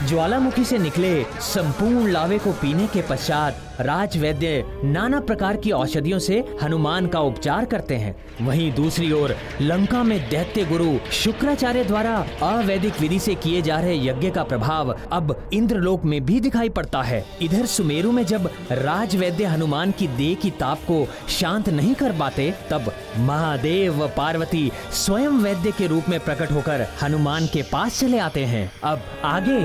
ज्वालामुखी से निकले संपूर्ण लावे को पीने के पश्चात राजवैद्य नाना प्रकार की औषधियों से हनुमान का उपचार करते हैं। वहीं दूसरी ओर लंका में दैत्य गुरु शुक्राचार्य द्वारा अवैदिक विधि से किए जा रहे यज्ञ का प्रभाव अब इंद्रलोक में भी दिखाई पड़ता है। इधर सुमेरु में जब राजवैद्य हनुमान की देह की ताप को शांत नहीं कर पाते, तब महादेव व पार्वती स्वयं वैद्य के रूप में प्रकट होकर हनुमान के पास चले आते हैं। अब आगे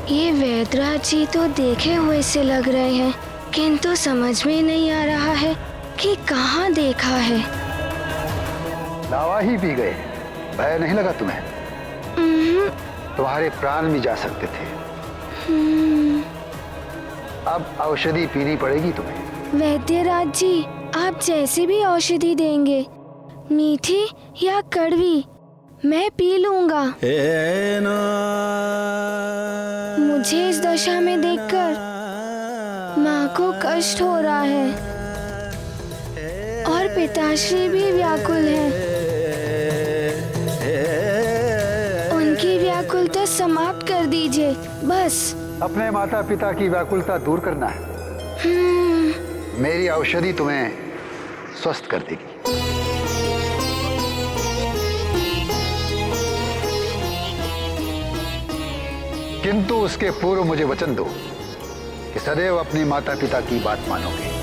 ये वैद्यराज जी तो देखे हुए से लग रहे हैं, किंतु समझ में नहीं आ रहा है कि कहाँ देखा है। दवा ही पी गए, भय नहीं लगा तुम्हें? तुम्हारे प्राण भी जा सकते थे। अब औषधि पीनी पड़ेगी तुम्हें। वैद्यराज जी, आप जैसी भी औषधि देंगे, मीठी या कड़वी, मैं पी लूंगा। मुझे इस दशा में देखकर माँ को कष्ट हो रहा है और पिताश्री भी व्याकुल हैं। उनकी व्याकुलता समाप्त कर दीजिए बस। अपने माता पिता की व्याकुलता दूर करना है। मेरी औषधि तुम्हें स्वस्थ कर देगी। किंतु उसके पूर्व मुझे वचन दो कि सदैव अपने माता पिता की बात मानोगे।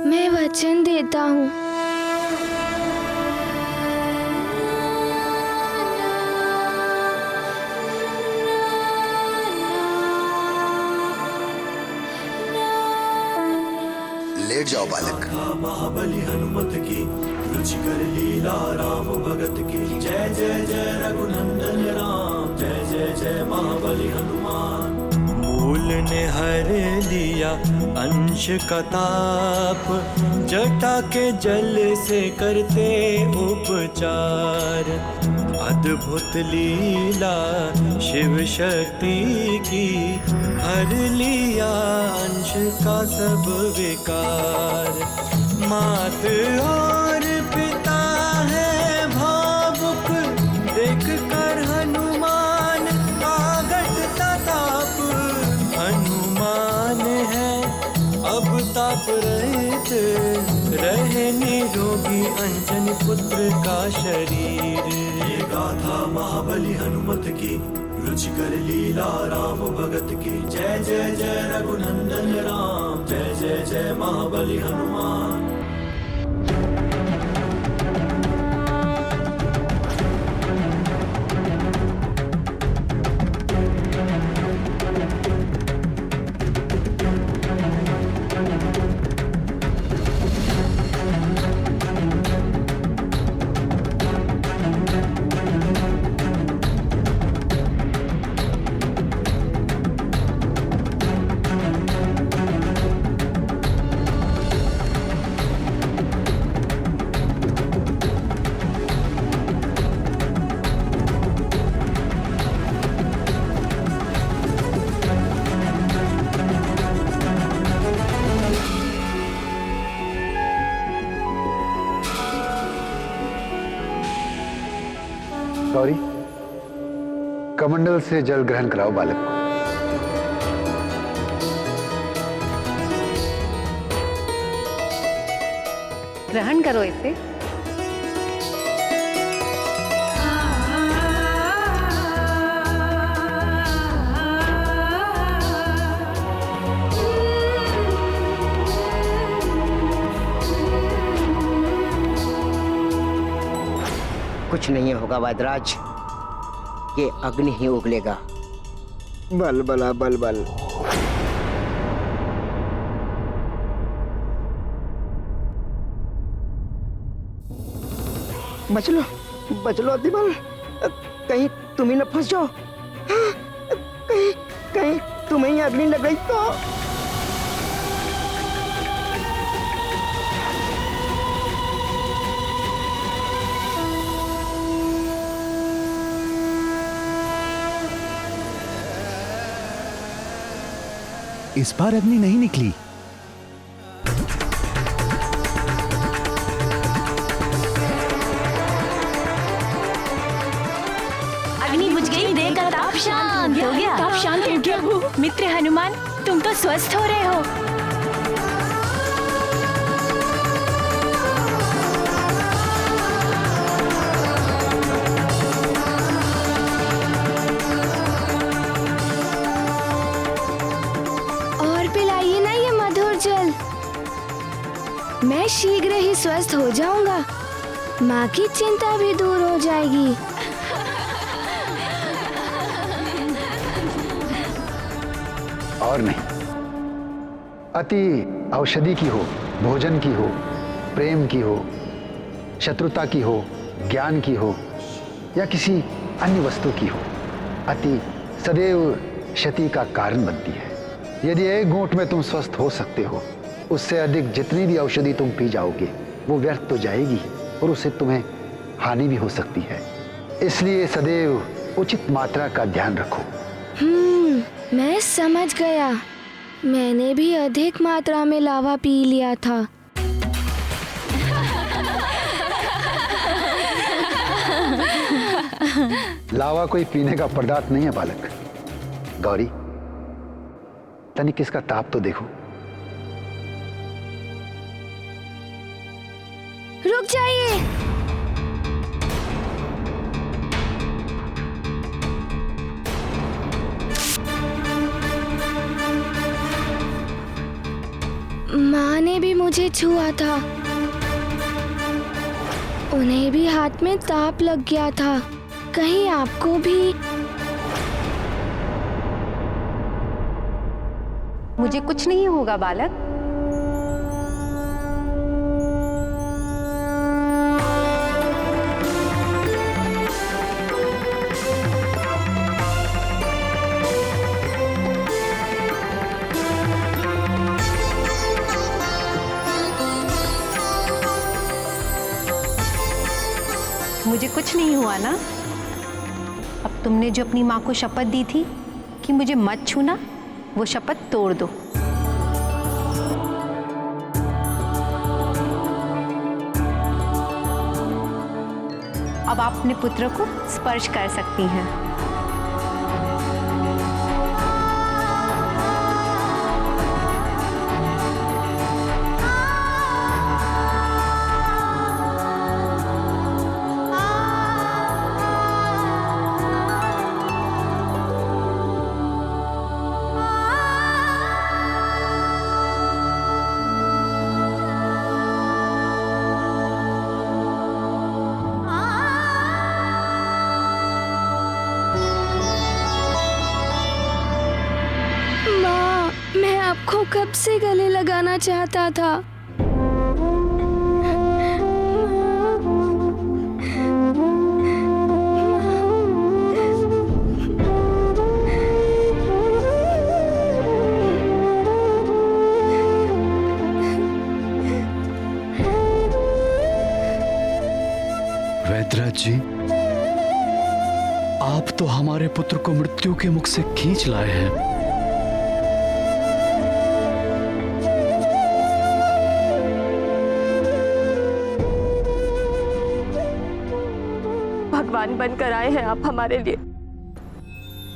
मैं वचन देता हूँ। लेट जाओ बालक। महाबली हनुमत की रुचिकर लीला राम भगत की। जय जय जय रघुनंदन राम, जय जय जय महाबली हनुमान। मूल ने हर लिया अंश का ताप, जटा के जल से करते उपचार। अद्भुत लीला शिव शक्ति की, हर लिया अंश का सब विकार। मात और पिता है भावुक, देख कर हनुमान आगत ताप। हनुमान है अब ताप रहित, रहे निरोगी अंजन पुत्र का शरीर। ये गाथा महाबली हनुमत की, रुचिकर लीला राम भगत की। जय जय जय रघुनंदन राम, जय जय जय महाबली हनुमान। गौरी, कमंडल से जल ग्रहण कराओ बालक को। ग्रहण करो इसे। कुछ नहीं होगा वैद्यराज, ये अग्नि ही उगलेगा। बल बला बल बल। बच लो अतिबल, कहीं तुम ही न फंस जाओ। कहीं तुम्हें ही अग्नि लग गई तो। इस बार अग्नि नहीं निकली। अग्नि बुझ गई, देह का ताप शांत हो गया। ताप शांत हो गया। मित्र हनुमान, तुम तो स्वस्थ हो रहे हो। और पिलाइए ना ये मधुर जल, मैं शीघ्र ही स्वस्थ हो जाऊंगा। माँ की चिंता भी दूर हो जाएगी। और नहीं, अति औषधि की हो, भोजन की हो, प्रेम की हो, शत्रुता की हो, ज्ञान की हो या किसी अन्य वस्तु की हो, अति सदैव क्षति का कारण बनती है। यदि एक घूंट में तुम स्वस्थ हो सकते हो, उससे अधिक जितनी भी औषधि तुम पी जाओगे वो व्यर्थ तो जाएगी और उससे तुम्हें हानि भी हो सकती है। इसलिए सदैव उचित मात्रा का ध्यान रखो। मैं समझ गया। मैंने भी अधिक मात्रा में लावा पी लिया था। लावा कोई पीने का पदार्थ नहीं है बालक। गौरी, तनिक इसका ताप तो देखो। रुक जाइए। माँ ने भी मुझे छुआ था, उन्हें भी हाथ में ताप लग गया था। कहीं आपको भी? मुझे कुछ नहीं होगा बालक। मुझे कुछ नहीं हुआ ना? अब तुमने जो अपनी माँ को शपथ दी थी कि मुझे मत छूना, वो शपथ तोड़ दो। अब आप अपने पुत्र को स्पर्श कर सकती हैं। आपको कब से गले लगाना चाहता था। वैद्यराज जी, आप तो हमारे पुत्र को मृत्यु के मुख से खींच लाए हैं। भगवान बनकर आए हैं आप हमारे लिए।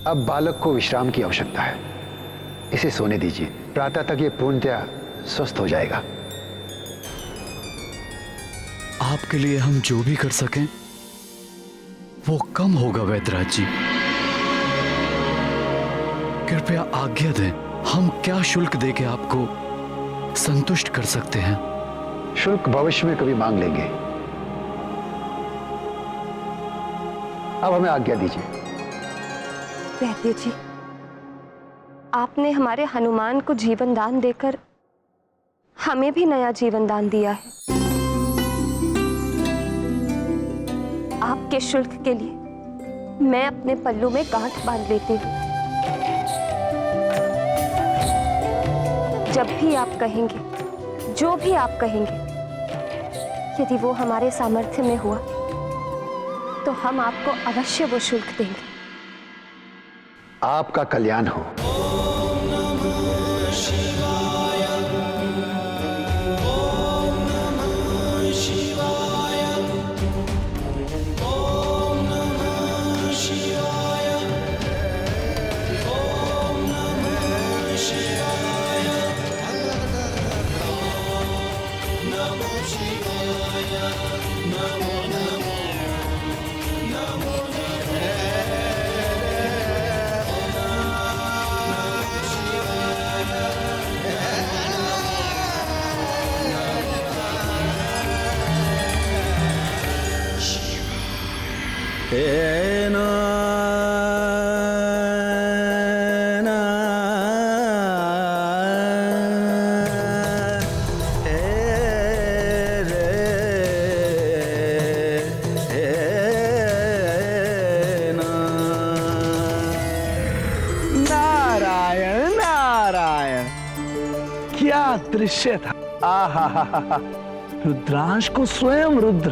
अब बालक को विश्राम की आवश्यकता है, इसे सोने दीजिए। प्रातः तक ये पूर्णतया स्वस्थ हो जाएगा। आपके लिए हम जो भी कर सकें वो कम होगा वैद्यराज जी। कृपया आज्ञा दें, हम क्या शुल्क देके आपको संतुष्ट कर सकते हैं? शुल्क भविष्य में कभी मांग लेंगे। अब हमें आज्ञा दीजिए। वैद्य जी, आपने हमारे हनुमान को जीवन दान देकर हमें भी नया जीवन दान दिया है। आपके शुल्क के लिए मैं अपने पल्लू में गांठ बांध लेती हूँ। जब भी आप कहेंगे, जो भी आप कहेंगे, यदि वो हमारे सामर्थ्य में हुआ तो हम आपको अवश्य वो शुल्क देंगे। आपका कल्याण हो। नारायण नारायण, क्या दृश्य था। आहा, रुद्रांश को स्वयं रुद्र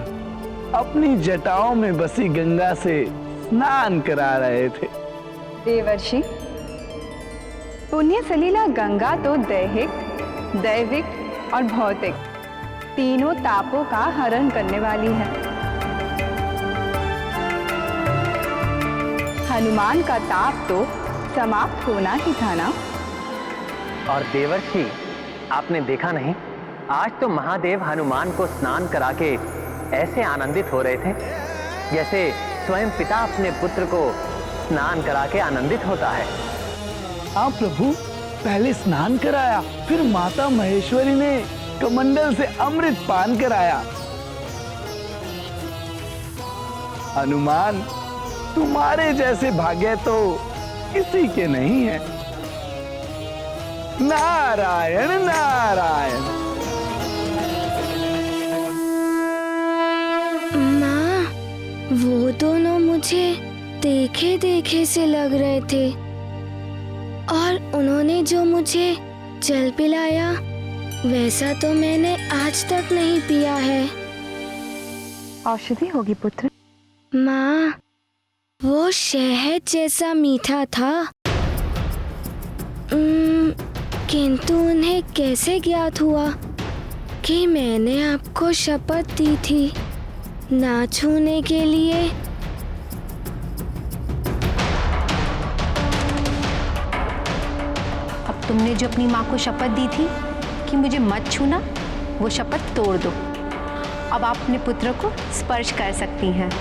अपनी जटाओं में बसी गंगा से स्नान करा रहे थे। देवर्षि, पुण्य सलीला गंगा तो दैहिक, दैविक और भौतिक तीनों तापों का हरण करने वाली है। हनुमान का ताप तो समाप्त होना ही था ना। और देवर्षि, आपने देखा नहीं, आज तो महादेव हनुमान को स्नान करा के ऐसे आनंदित हो रहे थे जैसे स्वयं पिता अपने पुत्र को स्नान करा के आनंदित होता है। हाँ प्रभु, पहले स्नान कराया, फिर माता महेश्वरी ने कमंडल से अमृत पान कराया। हनुमान, तुम्हारे जैसे भाग्य तो किसी के नहीं है। नारायण नारायण। माँ, वो दोनों मुझे देखे देखे से लग रहे थे और उन्होंने जो मुझे जल पिलाया वैसा तो मैंने आज तक नहीं पिया है। औषधि होगी पुत्र। माँ, वो शहद जैसा मीठा था, किंतु उन्हें कैसे ज्ञात हुआ कि मैंने आपको शपथ दी थी ना छूने के लिए। अब तुमने जो अपनी माँ को शपथ दी थी कि मुझे मत छूना, वो शपथ तोड़ दो। अब आप अपने पुत्र को स्पर्श कर सकती हैं।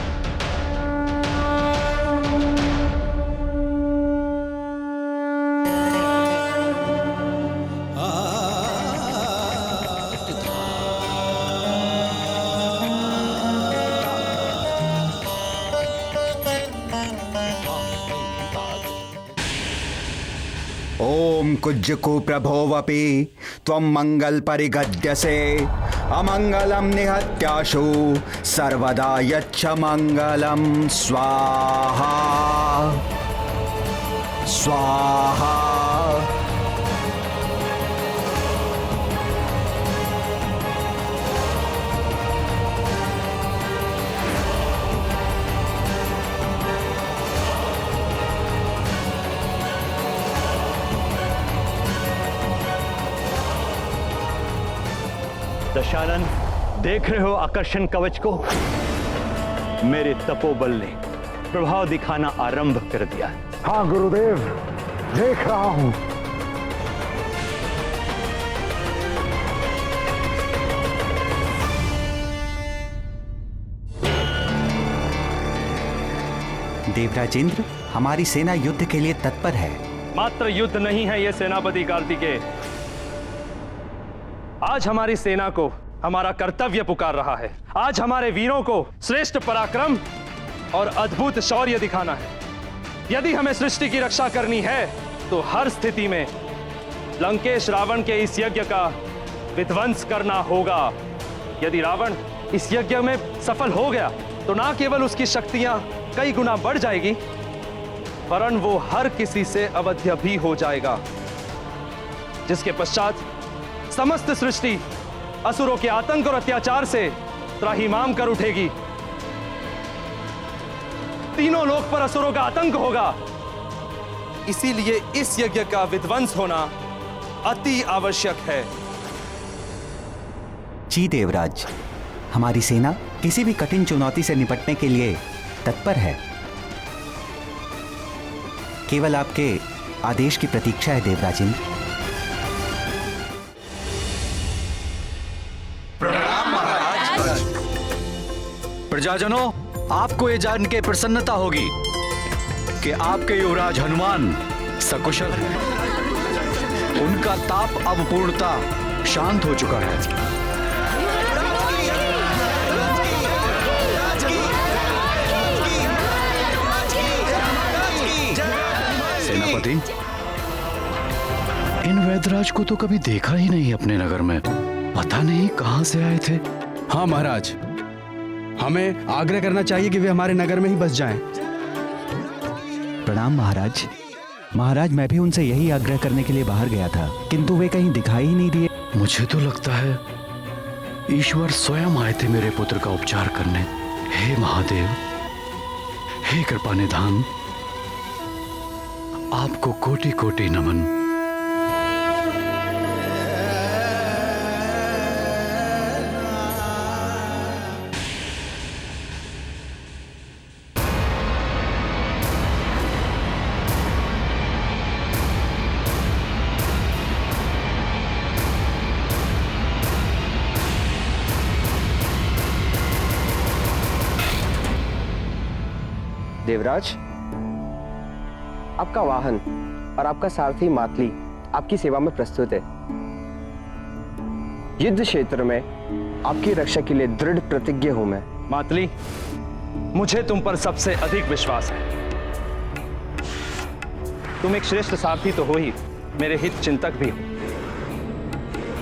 ओम कुज्जकु प्रभोवपि त्वं मंगल परिगद्यसे अमंगलम निहत्याशु सर्वदा यच्छ मंगलम स्वाहा स्वाहा। दशानन, देख रहे हो आकर्षण कवच को? मेरे तपोबल ने प्रभाव दिखाना आरंभ कर दिया। हाँ गुरुदेव, देख रहा हूं। देवराजेंद्र, हमारी सेना युद्ध के लिए तत्पर है। मात्र युद्ध नहीं है ये सेनापति कार्तिकेय। आज हमारी सेना को हमारा कर्तव्य पुकार रहा है। आज हमारे वीरों को श्रेष्ठ पराक्रम और अद्भुत शौर्य दिखाना है। यदि हमें सृष्टि की रक्षा करनी है तो हर स्थिति में लंकेश रावण के इस यज्ञ का विध्वंस करना होगा। यदि रावण इस यज्ञ में सफल हो गया तो ना केवल उसकी शक्तियां कई गुना बढ़ जाएगी, वरन वो हर किसी से अवध्य भी हो जाएगा, जिसके पश्चात समस्त सृष्टि असुरों के आतंक और अत्याचार से त्राहिमाम कर उठेगी। तीनों लोक पर असुरों का आतंक होगा। इसीलिए इस यज्ञ का विध्वंस होना अति आवश्यक है। जी देवराज, हमारी सेना किसी भी कठिन चुनौती से निपटने के लिए तत्पर है। केवल आपके आदेश की प्रतीक्षा है देवराज इंद्र। प्रणाम महाराज। प्रजाजनों, आपको ये जान के प्रसन्नता होगी कि आपके युवराज हनुमान सकुशल हैं। उनका ताप अब पूर्णतः शांत हो चुका है। सेनापति, इन वैदराज को तो कभी देखा ही नहीं अपने नगर में। पता नहीं कहां से आए थे। हाँ महाराज, हमें आग्रह करना चाहिए कि वे हमारे नगर में ही बस जाएं। प्रणाम महाराज। महाराज, मैं भी उनसे यही आग्रह करने के लिए बाहर गया था, किंतु वे कहीं दिखाई ही नहीं दिए। मुझे तो लगता है ईश्वर स्वयं आए थे मेरे पुत्र का उपचार करने। हे महादेव, हे कृपा निधान, आपको कोटि कोटि नमन। देवराज, आपका वाहन और आपका सारथी मातली आपकी सेवा में प्रस्तुत है। युद्ध क्षेत्र में आपकी रक्षा के लिए दृढ़ प्रतिज्ञ हूं मैं। मातली, मुझे तुम पर सबसे अधिक विश्वास है। तुम एक श्रेष्ठ सारथी तो हो ही, मेरे हित चिंतक भी हो।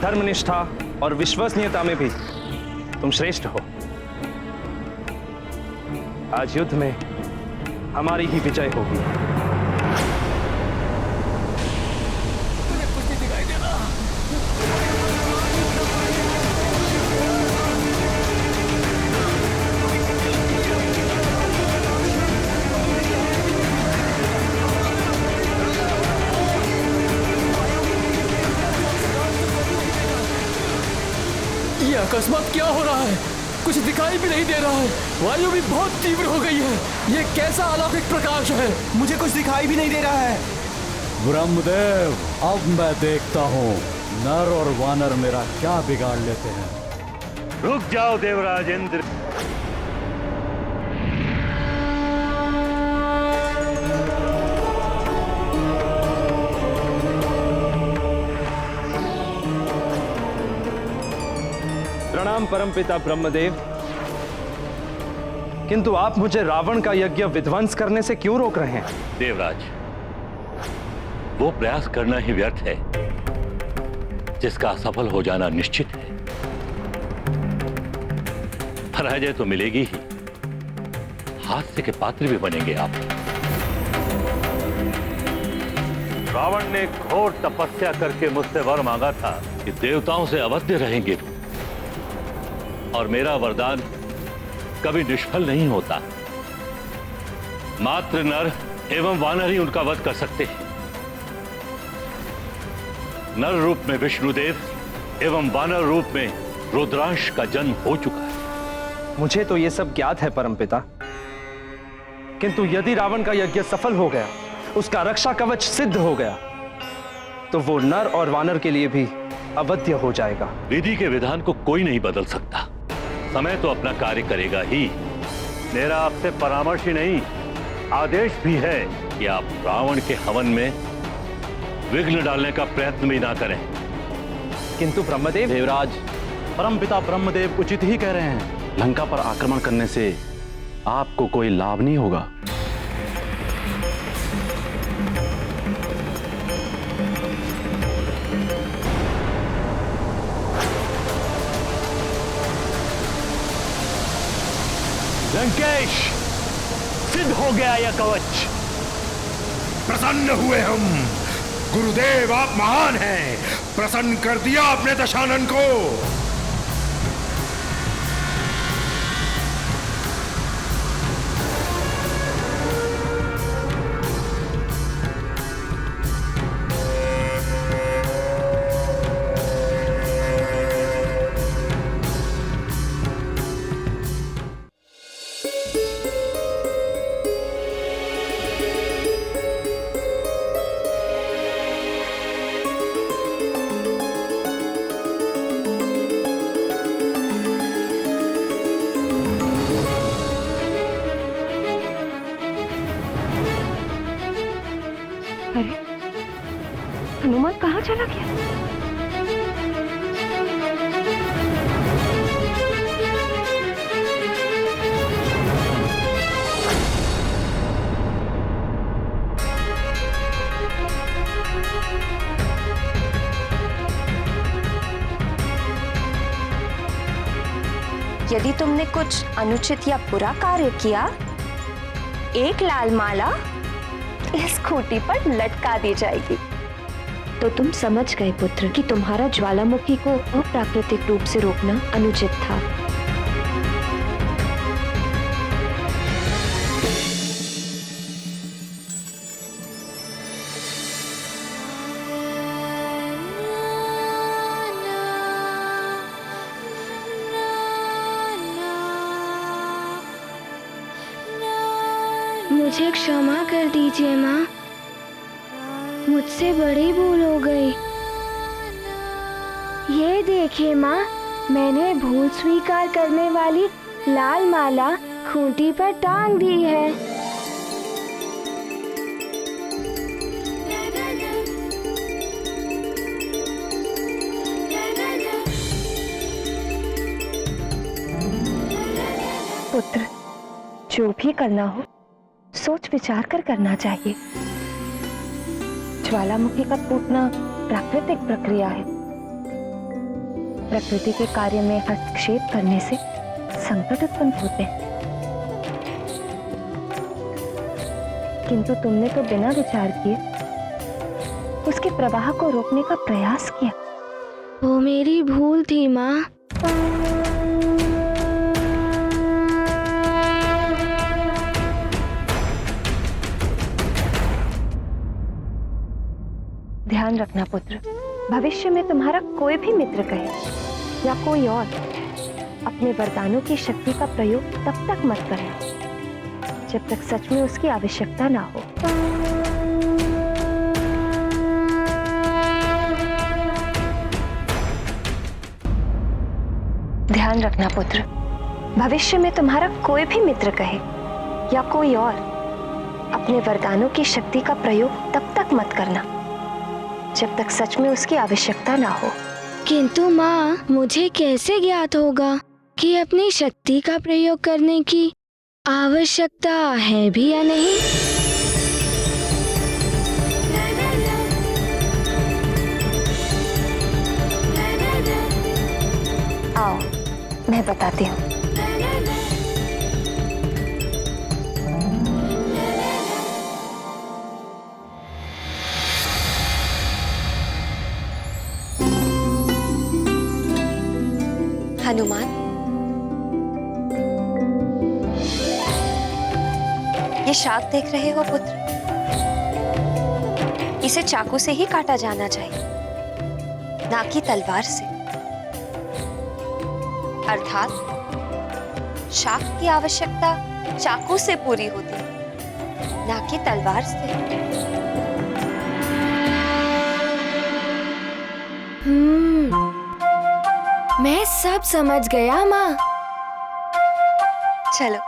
धर्मनिष्ठा और विश्वसनीयता में भी तुम श्रेष्ठ हो। आज युद्ध में हमारी ही विजय होगी। ये अकस्मात क्या हो रहा है? कुछ दिखाई भी नहीं दे रहा है। वायु भी बहुत तीव्र हो गई है। ये कैसा अलौकिक प्रकाश है? मुझे कुछ दिखाई भी नहीं दे रहा है। ब्रह्मदेव, अब मैं देखता हूँ नर और वानर मेरा क्या बिगाड़ लेते हैं। रुक जाओ देवराज इंद्र। प्रणाम परमपिता ब्रह्मदेव। किंतु आप मुझे रावण का यज्ञ विध्वंस करने से क्यों रोक रहे हैं? देवराज, वो प्रयास करना ही व्यर्थ है जिसका असफल हो जाना निश्चित है। पराजय तो मिलेगी ही, हास्य के पात्र भी बनेंगे आप। रावण ने घोर तपस्या करके मुझसे वर मांगा था कि देवताओं से अवध्य रहेंगे, और मेरा वरदान कभी निष्फल नहीं होता। मात्र नर एवं वानर ही उनका वध कर सकते हैं। नर रूप में विष्णुदेव एवं वानर रूप में रुद्रांश का जन्म हो चुका है। मुझे तो यह सब ज्ञात है परमपिता, किंतु यदि रावण का यज्ञ सफल हो गया, उसका रक्षा कवच सिद्ध हो गया, तो वो नर और वानर के लिए भी अवध्य हो जाएगा। विधि के विधान को कोई नहीं बदल सकता। समय तो अपना कार्य करेगा ही। मेरा आपसे परामर्श ही नहीं, आदेश भी है कि आप रावण के हवन में विघ्न डालने का प्रयत्न भी ना करें। किंतु ब्रह्मदेव। देवराज, परमपिता ब्रह्मदेव उचित ही कह रहे हैं। लंका पर आक्रमण करने से आपको कोई लाभ नहीं होगा। लंकेश, सिद्ध हो गया यह कवच। प्रसन्न हुए हम। गुरुदेव आप महान हैं, प्रसन्न कर दिया आपने दशानन को। अरे हनुमान कहाँ चला गया? यदि तुमने कुछ अनुचित या बुरा कार्य किया, एक लाल माला इस खूंटी पर लटका दी जाएगी। तो तुम समझ गए पुत्र कि तुम्हारा ज्वालामुखी को अप्राकृतिक रूप से रोकना अनुचित था। मुझे क्षमा कर दीजिए माँ, मुझसे बड़ी भूल हो गई। ये देखिए माँ, मैंने भूल स्वीकार करने वाली लाल माला खूंटी पर टांग दी है। पुत्र, जो भी करना हो सोच विचार कर करना चाहिए। ज्वालामुखी का फूटना प्राकृतिक प्रक्रिया है। प्रकृति के कार्य में हस्तक्षेप करने से संकट उत्पन्न होते हैं। किंतु तुमने तो बिना विचार किए उसके प्रवाह को रोकने का प्रयास किया। वो मेरी भूल थी माँ। ध्यान रखना पुत्र, भविष्य में तुम्हारा कोई भी मित्र कहे या कोई और अपने वरदानों की शक्ति का प्रयोग तब तक मत करना जब तक सच में उसकी आवश्यकता ना हो। ध्यान रखना पुत्र, भविष्य में तुम्हारा कोई भी मित्र कहे या कोई और अपने वरदानों की शक्ति का प्रयोग तब तक मत करना जब तक सच में उसकी आवश्यकता ना हो। किंतु माँ, मुझे कैसे ज्ञात होगा कि अपनी शक्ति का प्रयोग करने की आवश्यकता है भी या नहीं? आओ, मैं बताती हूँ। हनुमान, ये शाक देख रहे हो पुत्र, इसे चाकू से ही काटा जाना चाहिए, ना कि तलवार से। अर्थात शाक की आवश्यकता चाकू से पूरी होती है, ना कि तलवार से। मैं सब समझ गया माँ। चलो।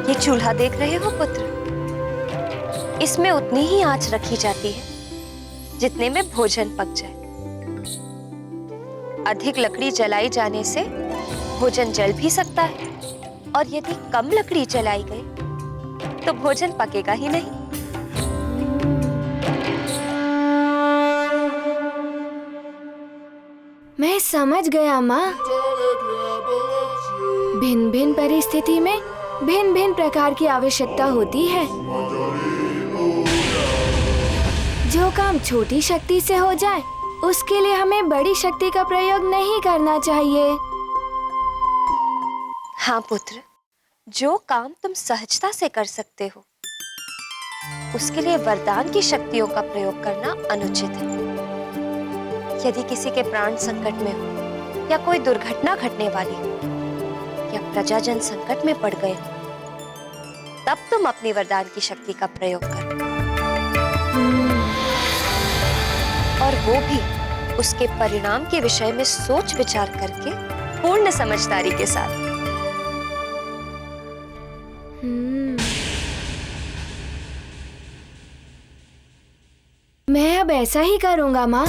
ये चूल्हा देख रहे हो पुत्र, इसमें उतनी ही आंच रखी जाती है जितने में भोजन पक जाए। अधिक लकड़ी जलाई जाने से भोजन जल भी सकता है, और यदि कम लकड़ी जलाई गई तो भोजन पकेगा ही नहीं। मैं समझ गया माँ। भिन्न भिन्न परिस्थिति में भिन्न भिन्न प्रकार की आवश्यकता होती है। जो काम छोटी शक्ति से हो जाए उसके लिए हमें बड़ी शक्ति का प्रयोग नहीं करना चाहिए। हाँ पुत्र, जो काम तुम सहजता से कर सकते हो उसके लिए वरदान की शक्तियों का प्रयोग करना अनुचित है। यदि किसी के प्राण संकट में हो या कोई दुर्घटना घटने वाली हो या प्रजाजन संकट में पड़ गए हो, तब तुम अपनी वरदान की शक्ति का प्रयोग करो, और वो भी उसके परिणाम के विषय में सोच विचार करके पूर्ण समझदारी के साथ। मैं अब ऐसा ही करूंगा माँ।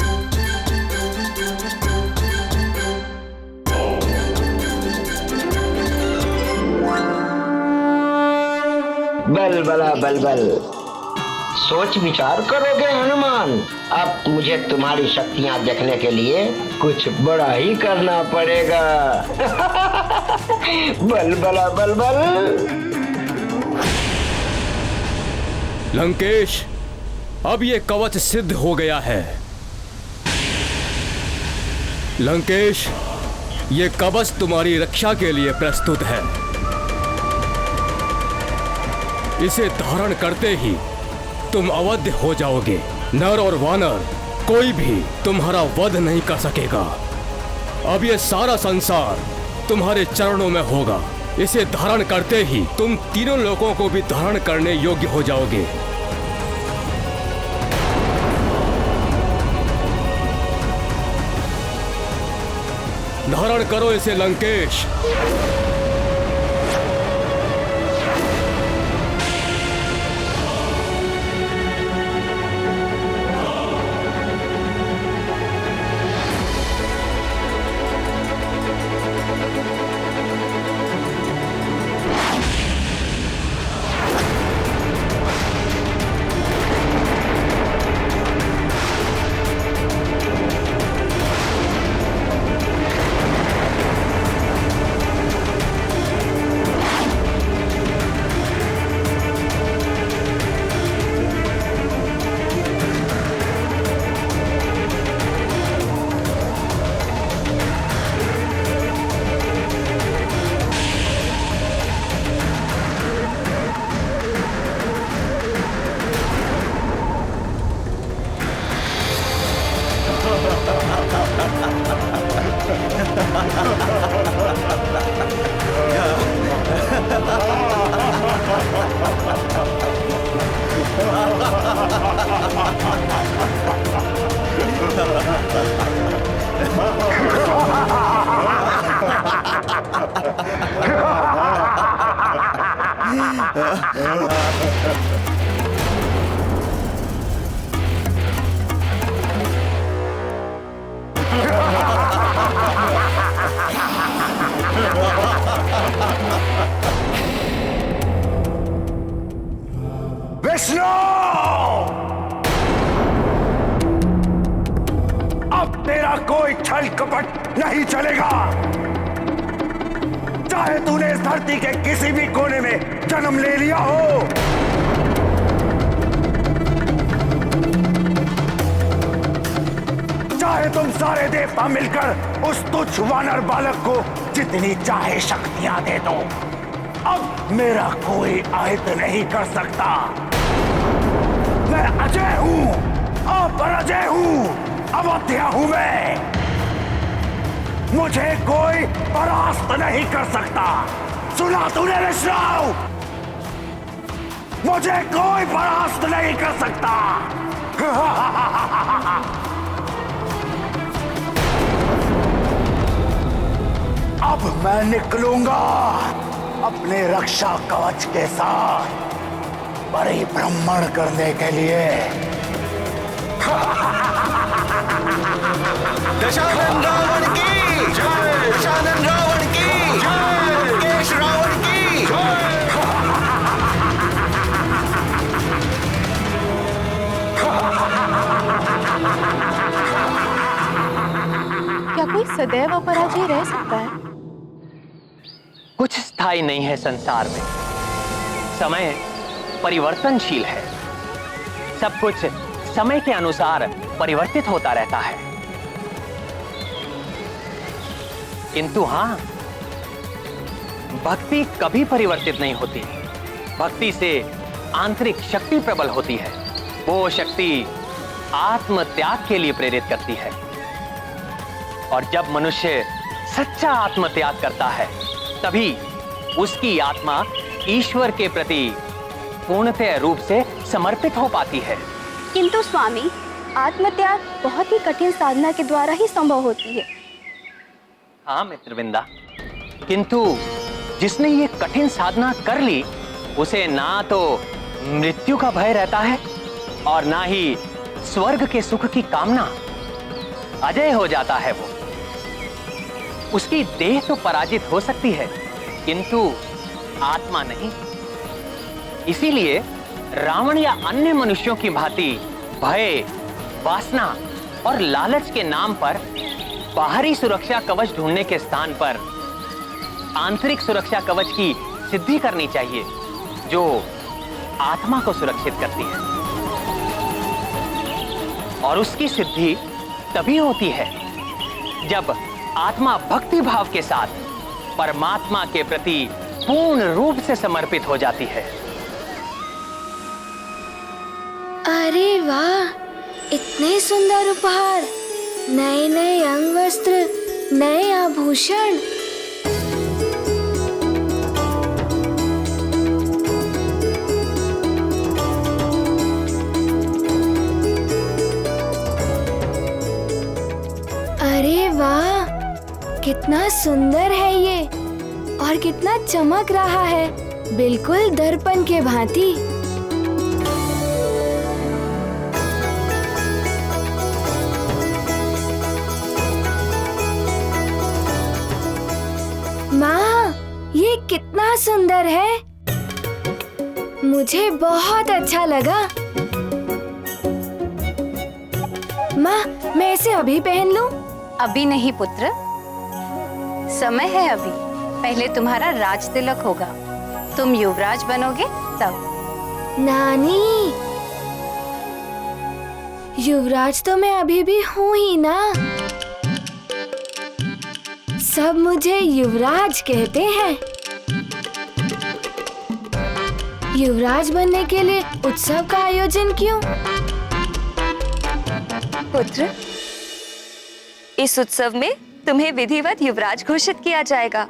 बलबला बलबल, सोच विचार करोगे हनुमान। अब मुझे तुम्हारी शक्तियां देखने के लिए कुछ बड़ा ही करना पड़ेगा। बलबला बलबल। लंकेश, अब ये कवच सिद्ध हो गया है। लंकेश, ये कवच तुम्हारी रक्षा के लिए प्रस्तुत है। इसे धारण करते ही तुम अवध्य हो जाओगे। नर और वानर कोई भी तुम्हारा वध नहीं कर सकेगा। अब ये सारा संसार तुम्हारे चरणों में होगा। इसे धारण करते ही तुम तीनों लोगों को भी धारण करने योग्य हो जाओगे। धारण करो इसे लंकेश। विष्णु, अब तेरा कोई छल कपट नहीं चलेगा। चाहे तूने इस धरती के किसी भी कोने में जन्म ले लिया हो, चाहे तुम सारे देवता मिलकर उस तुच्छ वानर बालक को जितनी चाहे शक्तियां दे दो, अब मेरा कोई आयत नहीं कर सकता। मैं अजय हूं, अपराजय हूं, अवध्य हूं मैं। मुझे कोई परास्त नहीं कर सकता। सुना तूने विष्णु? मुझे कोई परास्त नहीं कर सकता। अब मैं निकलूंगा अपने रक्षा कवच के साथ परिभ्रमण करने के लिए। दशानन रावण की जय, दशानन रावण की जय, लंकेश रावण की जय। क्या कोई सदैव अपराधी रह सकता है? कुछ स्थायी नहीं है संसार में। समय परिवर्तनशील है। सब कुछ समय के अनुसार परिवर्तित होता रहता है। किंतु हाँ, भक्ति कभी परिवर्तित नहीं होती। भक्ति से आंतरिक शक्ति प्रबल होती है। वो शक्ति आत्म त्याग के लिए प्रेरित करती है। और जब मनुष्य सच्चा आत्म त्याग करता है, तभी उसकी आत्मा ईश्वर के प्रति पूर्णतः रूप से समर्पित हो पाती है। किंतु स्वामी, आत्मत्याग बहुत ही कठिन साधना के द्वारा ही संभव होती है। हाँ मित्रविंदा, किंतु जिसने ये कठिन साधना कर ली, उसे ना तो मृत्यु का भय रहता है और ना ही स्वर्ग के सुख की कामना। अजय हो जाता है वो। उसकी देह तो पराजित हो सकती है, किंतु आत्मा नहीं। इसीलिए रावण या अन्य मनुष्यों की भांति भय, वासना और लालच के नाम पर बाहरी सुरक्षा कवच ढूंढने के स्थान पर आंतरिक सुरक्षा कवच की सिद्धि करनी चाहिए, जो आत्मा को सुरक्षित करती है। और उसकी सिद्धि तभी होती है जब आत्मा भक्ति भाव के साथ परमात्मा के प्रति पूर्ण रूप से समर्पित हो जाती है। अरे वाह, इतने सुंदर उपहार, नए नए अंग वस्त्र, नए आभूषण। अरे वाह, कितना सुंदर है ये और कितना चमक रहा है, बिल्कुल दर्पण के भांति। माँ, ये कितना सुंदर है, मुझे बहुत अच्छा लगा। माँ, मैं इसे अभी पहन लूं? अभी नहीं पुत्र, समय है अभी। पहले तुम्हारा राज तिलक होगा, तुम युवराज बनोगे तब। नानी, युवराज तो मैं अभी भी हूँ ही ना। सब मुझे युवराज कहते हैं। युवराज बनने के लिए उत्सव का आयोजन क्यों? पुत्र, इस उत्सव में तुम्हें विधिवत युवराज घोषित किया जाएगा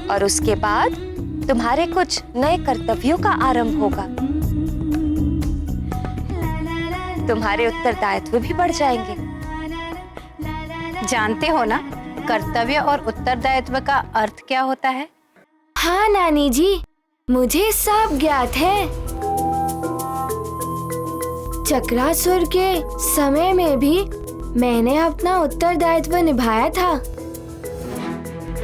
और उसके बाद तुम्हारे कुछ नए कर्तव्यों का आरंभ होगा। तुम्हारे उत्तरदायित्व भी बढ़ जाएंगे। जानते हो ना, कर्तव्य और उत्तरदायित्व का अर्थ क्या होता है? हाँ नानी जी, मुझे सब ज्ञात है। चक्रासुर के समय में भी मैंने अपना उत्तरदायित्व निभाया था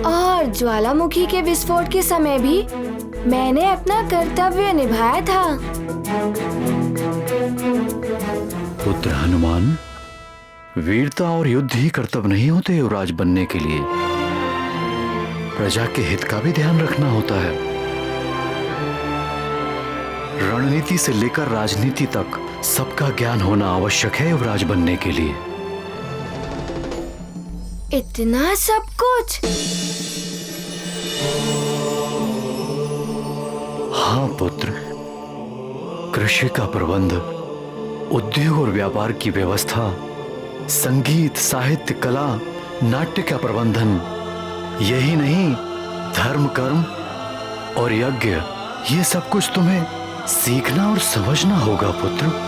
और ज्वालामुखी के विस्फोट के समय भी मैंने अपना कर्तव्य निभाया था। पुत्र हनुमान, वीरता और युद्ध ही कर्तव्य नहीं होते युवराज बनने के लिए। प्रजा के हित का भी ध्यान रखना होता है। रणनीति से लेकर राजनीति तक सबका ज्ञान होना आवश्यक है युवराज बनने के लिए। इतना सब कुछ? हाँ पुत्र, कृषि का प्रबंध, उद्योग और व्यापार की व्यवस्था, संगीत, साहित्य, कला, नाट्य का प्रबंधन, यही नहीं धर्म, कर्म और यज्ञ, ये सब कुछ तुम्हें सीखना और समझना होगा पुत्र।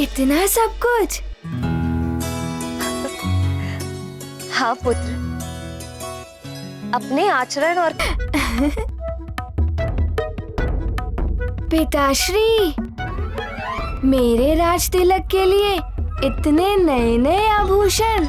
इतना सब कुछ? हाँ पुत्र, अपने आचरण और पिताश्री, मेरे राज तिलक के लिए इतने नए नए आभूषण।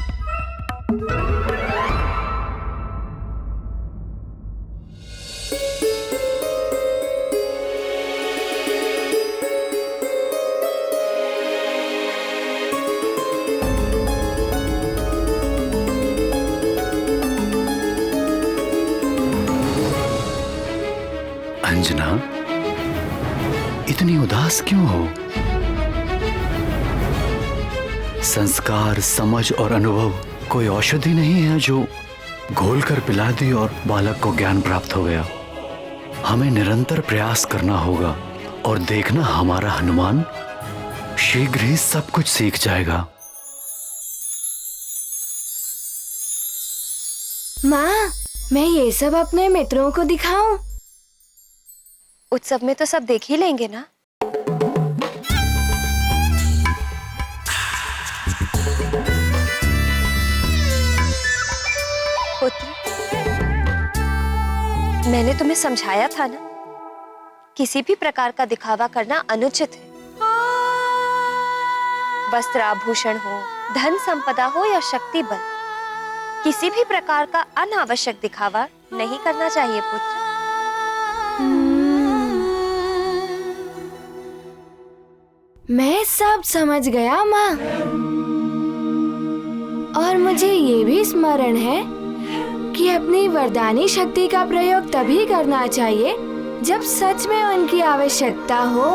अंजना, इतनी उदास क्यों हो? संस्कार, समझ और अनुभव कोई औषधि नहीं है जो घोलकर पिला दी और बालक को ज्ञान प्राप्त हो गया। हमें निरंतर प्रयास करना होगा और देखना हमारा हनुमान शीघ्र ही सब कुछ सीख जाएगा। माँ, मैं ये सब अपने मित्रों को दिखाऊं? उत्सव में तो सब देख ही लेंगे ना। पुत्र, मैंने तुम्हें समझाया था ना, किसी भी प्रकार का दिखावा करना अनुचित है। वस्त्र आभूषण हो, धन संपदा हो या शक्ति बल, किसी भी प्रकार का अनावश्यक दिखावा नहीं करना चाहिए पुत्र। मैं सब समझ गया माँ। और मुझे ये भी स्मरण है कि अपनी वरदानी शक्ति का प्रयोग तभी करना चाहिए जब सच में उनकी आवश्यकता हो।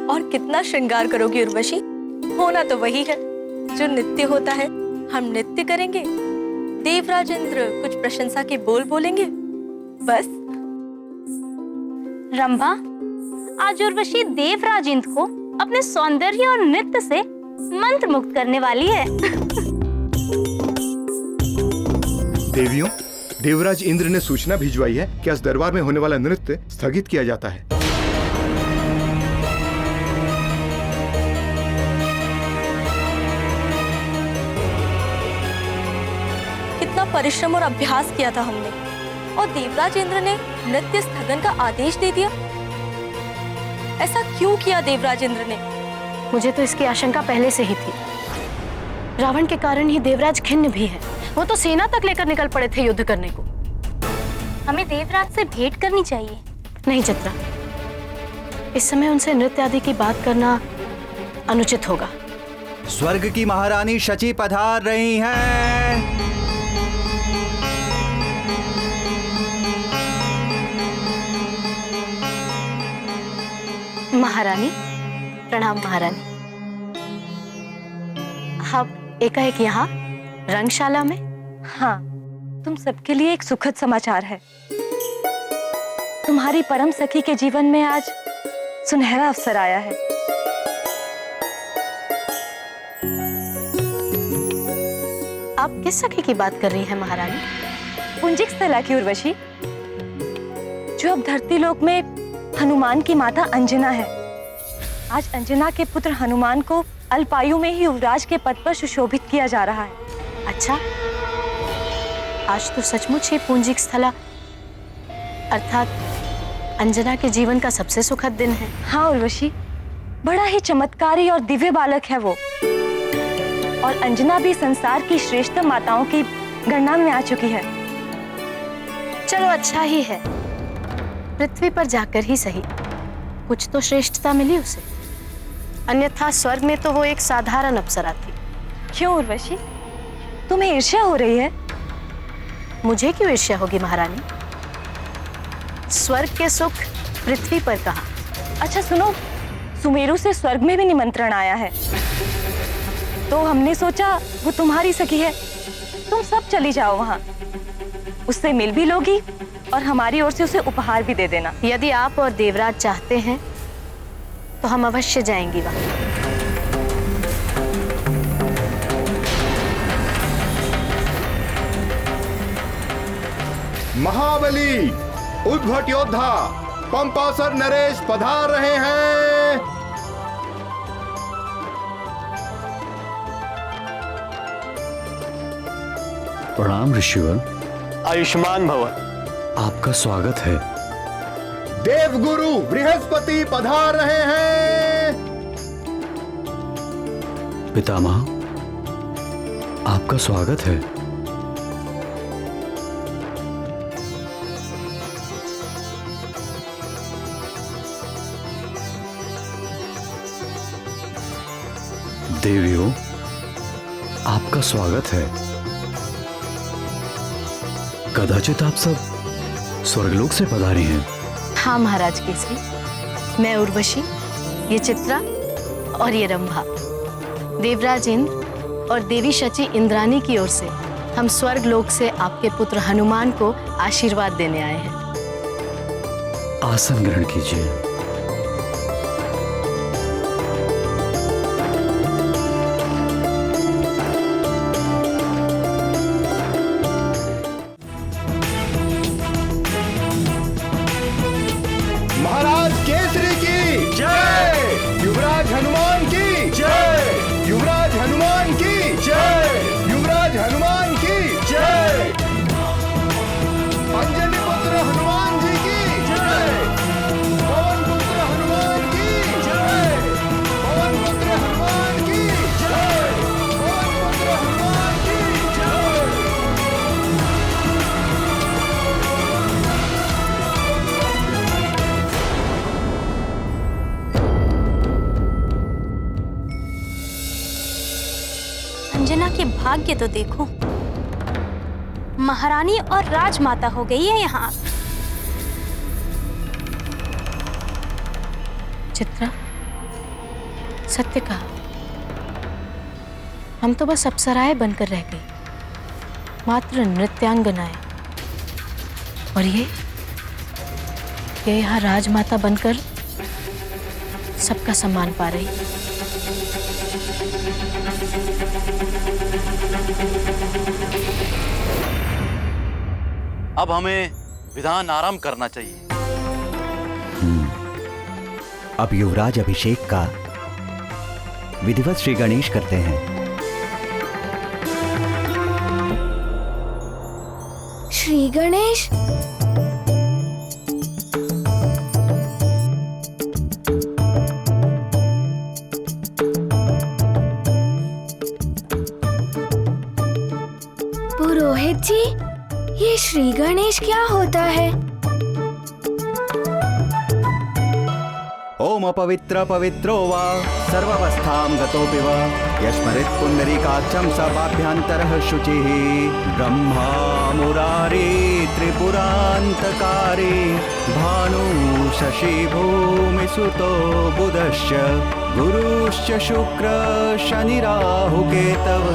और कितना श्रृंगार करोगी उर्वशी? होना तो वही है जो नित्य होता है। हम नृत्य करेंगे, देवराज इंद्र कुछ प्रशंसा के बोल बोलेंगे, बस। रंभा, आज उर्वशी देवराज इंद्र को अपने सौंदर्य और नृत्य से मंत्र मुक्त करने वाली है। देवियों, देवराज इंद्र ने सूचना भिजवाई है कि आज दरबार में होने वाला नृत्य स्थगित किया जाता है। कितना परिश्रम और अभ्यास किया था हमने, और देवराज इंद्र ने नृत्य स्थगन का आदेश दे दिया। ऐसा क्यों किया देवराज इंद्र ने? मुझे तो इसकी आशंका पहले से ही थी। रावण के कारण ही देवराज खिन्न भी है। वो तो सेना तक लेकर निकल पड़े थे युद्ध करने को। हमें देवराज से भेंट करनी चाहिए। नहीं चित्रा, इस समय उनसे नृत्य आदि की बात करना अनुचित होगा। स्वर्ग की महारानी शची पधार रही हैं। महारानी, प्रणाम महारानी। अब एकाएक यहाँ रंगशाला में? हाँ, तुम सबके लिए एक सुखद समाचार है। तुम्हारी परम सखी के जीवन में आज सुनहरा अवसर आया है। आप किस सखी की बात कर रही हैं महारानी? पुंजिक स्थला की उर्वशी, जो अब धरती लोक में हनुमान की माता अंजना है। आज अंजना के पुत्र हनुमान को अल्पायु में ही युवराज के पद पर सुशोभित किया जा रहा है। अच्छा, आज तो सचमुच ही पुंजिक स्थला अर्थात अंजना के जीवन का सबसे सुखद दिन है। हाँ उर्वशी, बड़ा ही चमत्कारी और दिव्य बालक है वो। और अंजना भी संसार की श्रेष्ठ माताओं की गणना में आ चुकी है। चलो अच्छा ही है, पृथ्वी पर जाकर ही सही कुछ तो श्रेष्ठता मिली उसे, अन्यथा स्वर्ग में तो वो एक साधारण अप्सरा थी। क्यों उर्वशी, तुम्हें ईर्ष्या हो रही है? मुझे क्यों ईर्ष्या होगी महारानी? स्वर्ग के सुख पृथ्वी पर कहाँ? अच्छा सुनो, सुमेरु से स्वर्ग में भी निमंत्रण आया है, तो हमने सोचा वो तुम्हारी सखी है, तुम सब चली जाओ वहां, उससे मिल भी लोगी और हमारी ओर से उसे उपहार भी दे देना। यदि आप और देवराज चाहते हैं तो हम अवश्य जाएंगी वहां। महाबली उद्भट योद्धा पंपासर नरेश पधार रहे हैं। प्रणाम ऋषिवर। आयुष्मान भव। आपका स्वागत है। देवगुरु बृहस्पति पधार रहे हैं। पितामह, आपका स्वागत है। देवियों, आपका स्वागत है। कदाचित आप सब स्वर्गलोक से पधारी हैं। हाँ महाराज केसरी, मैं उर्वशी, ये चित्रा और ये रंभा। देवराज इंद्र और देवी शची इंद्रानी की ओर से हम स्वर्ग लोक से आपके पुत्र हनुमान को आशीर्वाद देने आए हैं। आसन ग्रहण कीजिए। महाराज केसरी की जय, युवराज हनुमान की जय, युवराज हनुमान की जय, युवराज हनुमान की जय, अंजनी पुत्र हनुमान जी की जय, पवन पुत्र हनुमान की जय, पवन पुत्र हनुमान की जय, पवन पुत्र हनुमान की जय। अंजना के भाग्य तो देखो, महारानी और राजमाता हो गई है यहाँ। चित्रा, सत्य कहा, हम तो बस अप्सराएं बनकर रह गई, मात्र नृत्यांगनाएं। और ये यहाँ राजमाता बनकर सबका सम्मान पा रही। अब हमें विधान आराम करना चाहिए। अब युवराज अभिषेक का विधिवत श्री गणेश करते हैं। श्री गणेश, पुरोहित जी, ये श्री गणेश क्या होता है? ओम अपवित्र पवित्रो वा सर्वावस्थां गतोऽपि वा यस्मरेत् पुण्डरीकाक्षं सपाभ्यन्तरः शुचिः ब्रह्मा मुरारी त्रिपुरान्तकारी भानु शशि भूमिसुतो बुधश्च गुरुश्च शुक्र शनि राहु केतव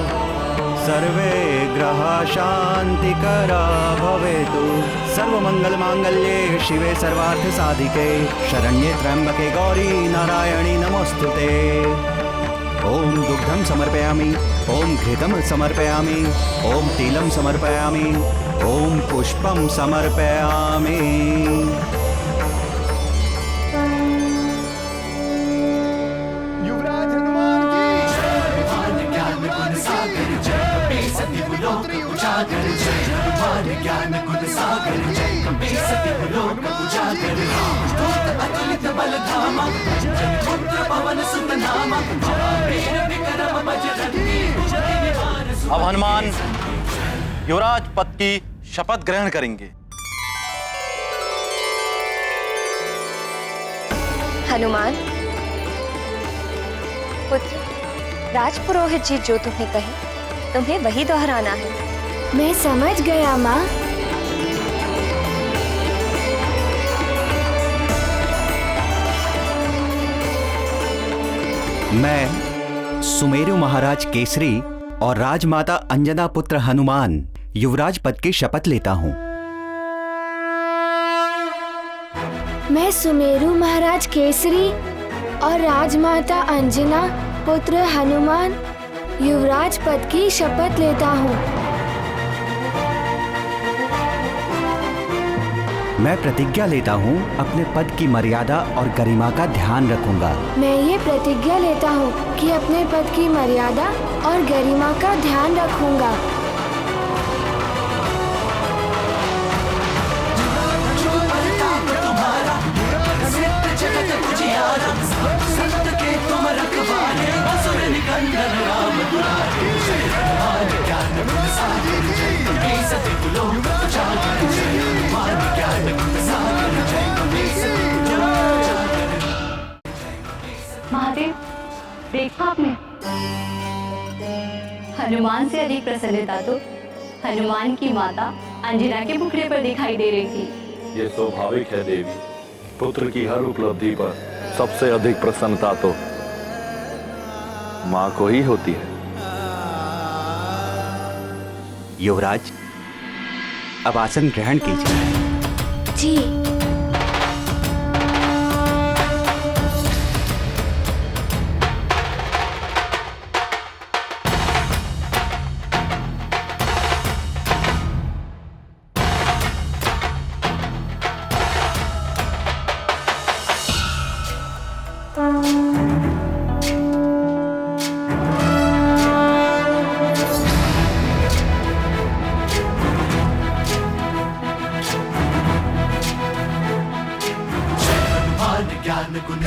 सर्वे ग्रहा शांतिकरा भवेतु। सर्वमंगलमांगल्ये शिवे सर्वार्थ साधिके शरण्ये त्र्यंबके गौरी नारायणी नमोस्तुते। ओम दुग्धं समर्पयामि, ओम घृतं समर्पयामि, ओम तिलं समर्पयामि, ओम पुष्पं समर्पयामि। युवराज हनुमान की जय, ज्ञान गुण सागर जय, सत्यलोक उजागर जय, हनुमान ज्ञान गुण सागर जय, सत्यलोक उजागर धूत अतुलित बल धामा, पुत्र पवन सुत नामा, वीर विक्रम बजरंगी। अब हनुमान युवराज पद की शपथ ग्रहण करेंगे। हनुमान पुत्र, राजपुरोहित जी जो तुम्हें कहे तुम्हें वही दोहराना है। मैं समझ गया माँ। मैं सुमेरु महाराज केसरी और राजमाता अंजना पुत्र हनुमान युवराज पद की शपथ लेता हूँ। मैं सुमेरु महाराज केसरी और राजमाता अंजना पुत्र हनुमान युवराज पद की शपथ लेता हूँ। मैं प्रतिज्ञा लेता हूँ अपने पद की मर्यादा और गरिमा का ध्यान रखूंगा। मैं ये प्रतिज्ञा लेता हूँ कि अपने पद की मर्यादा और गरिमा का ध्यान रखूंगा। तुम्हारा हनुमान से अधिक प्रसन्नता तो हनुमान की माता अंजना के मुखड़े पर दिखाई दे रही थी। ये स्वाभाविक है देवी। पुत्र की हर उपलब्धि पर सबसे अधिक प्रसन्नता तो माँ को ही होती है। युवराज, अब आसन ग्रहण कीजिए। जी।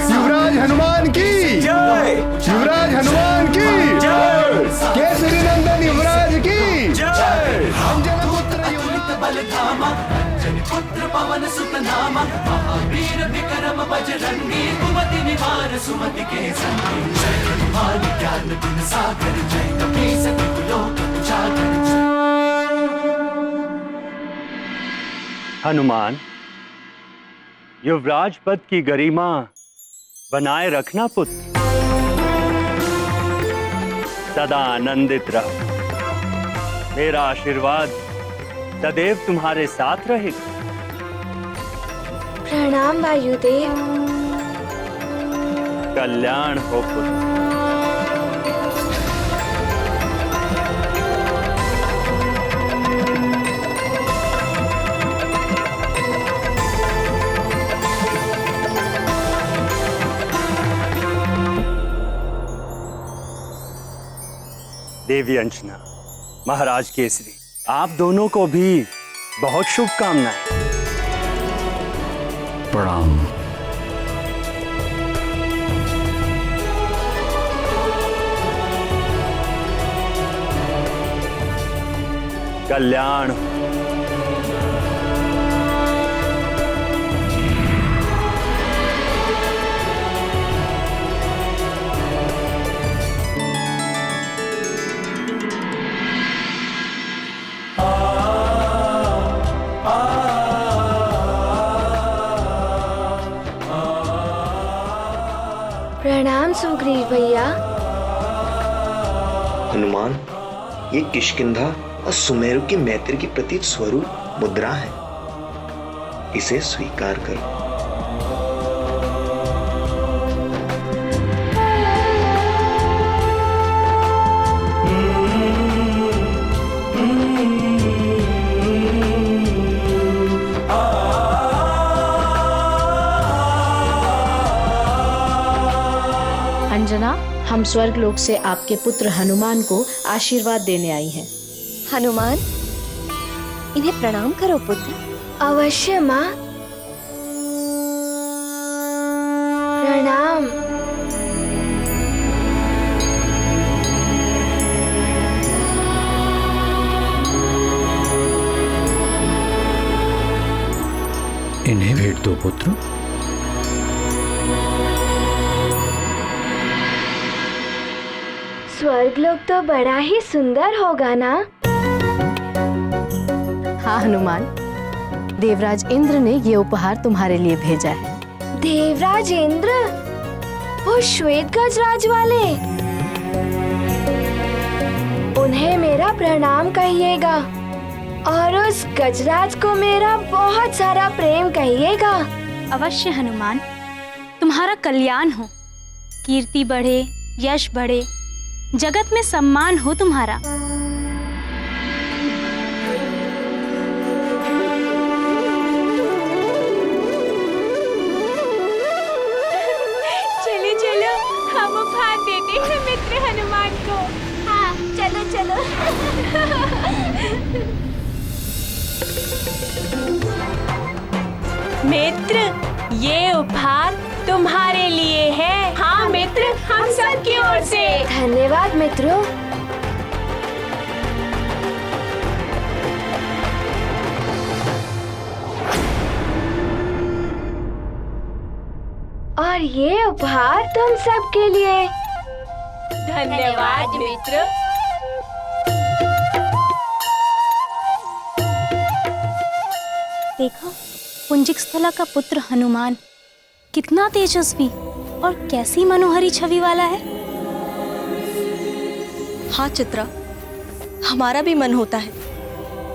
युवराज हनुमान की जय। युवराज हनुमान की जय। केसरी नंदन युवराज की जय। अंजन पुत्र बलधामा पुत्र पवन सुत नामा महावीर विक्रम बजरंगी कुमति निवार सुमति के संगी जय हनुमान ज्ञान गुण सागर जय कपीस लोक उजागर। हनुमान, युवराज पद की गरिमा बनाए रखना पुत्र। सदा आनंदित रहो। मेरा आशीर्वाद सदैव तुम्हारे साथ रहेगा। प्रणाम वायुदेव। कल्याण हो पुत्र। देवी अंजना, महाराज केसरी, आप दोनों को भी बहुत शुभकामनाएं। प्रणाम। कल्याण। प्रणाम सुग्रीव भैया। हनुमान, ये किष्किंधा और सुमेरु की मैत्री की प्रतीक स्वरूप मुद्रा है, इसे स्वीकार करो। अंजना, हम स्वर्ग लोक से आपके पुत्र हनुमान को आशीर्वाद देने आई हैं। हनुमान, इन्हें प्रणाम करो पुत्र। अवश्य माँ। प्रणाम। इन्हें भेंट दो पुत्र। स्वर्गलोक तो बड़ा ही सुंदर होगा ना? हाँ हनुमान, देवराज इंद्र ने ये उपहार तुम्हारे लिए भेजा है। देवराज इंद्र? वो श्वेत गजराज वाले? उन्हें मेरा प्रणाम कहिएगा और उस गजराज को मेरा बहुत सारा प्रेम कहिएगा। अवश्य हनुमान, तुम्हारा कल्याण हो, कीर्ति बढ़े, यश बढ़े, जगत में सम्मान हो तुम्हारा। चलो चलो, हम उपहार देते हैं मित्र हनुमान को। हाँ चलो चलो। मित्र, ये उपहार तुम्हारे लिए है। हाँ मित्र, हम सब की ओर से। धन्यवाद मित्रों। और ये उपहार तुम सब के लिए। धन्यवाद मित्र। देखा, पुंजिक स्थला का पुत्र हनुमान कितना तेजस्वी और कैसी मनोहरी छवि वाला है। हाँ चित्रा, हमारा भी मन होता है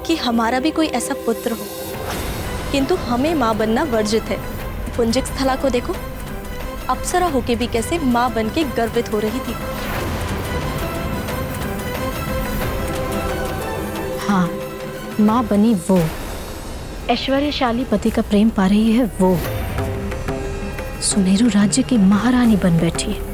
कि हमारा भी कोई ऐसा पुत्र हो, किंतु हमें माँ बनना वर्जित है। पुंजिक स्थला को देखो, अप्सरा होके भी कैसे माँ बन के गर्वित हो रही थी। हाँ, माँ बनी वो, ऐश्वर्यशाली पति का प्रेम पा रही है वो, सुमेरु राज्य की महारानी बन बैठी है।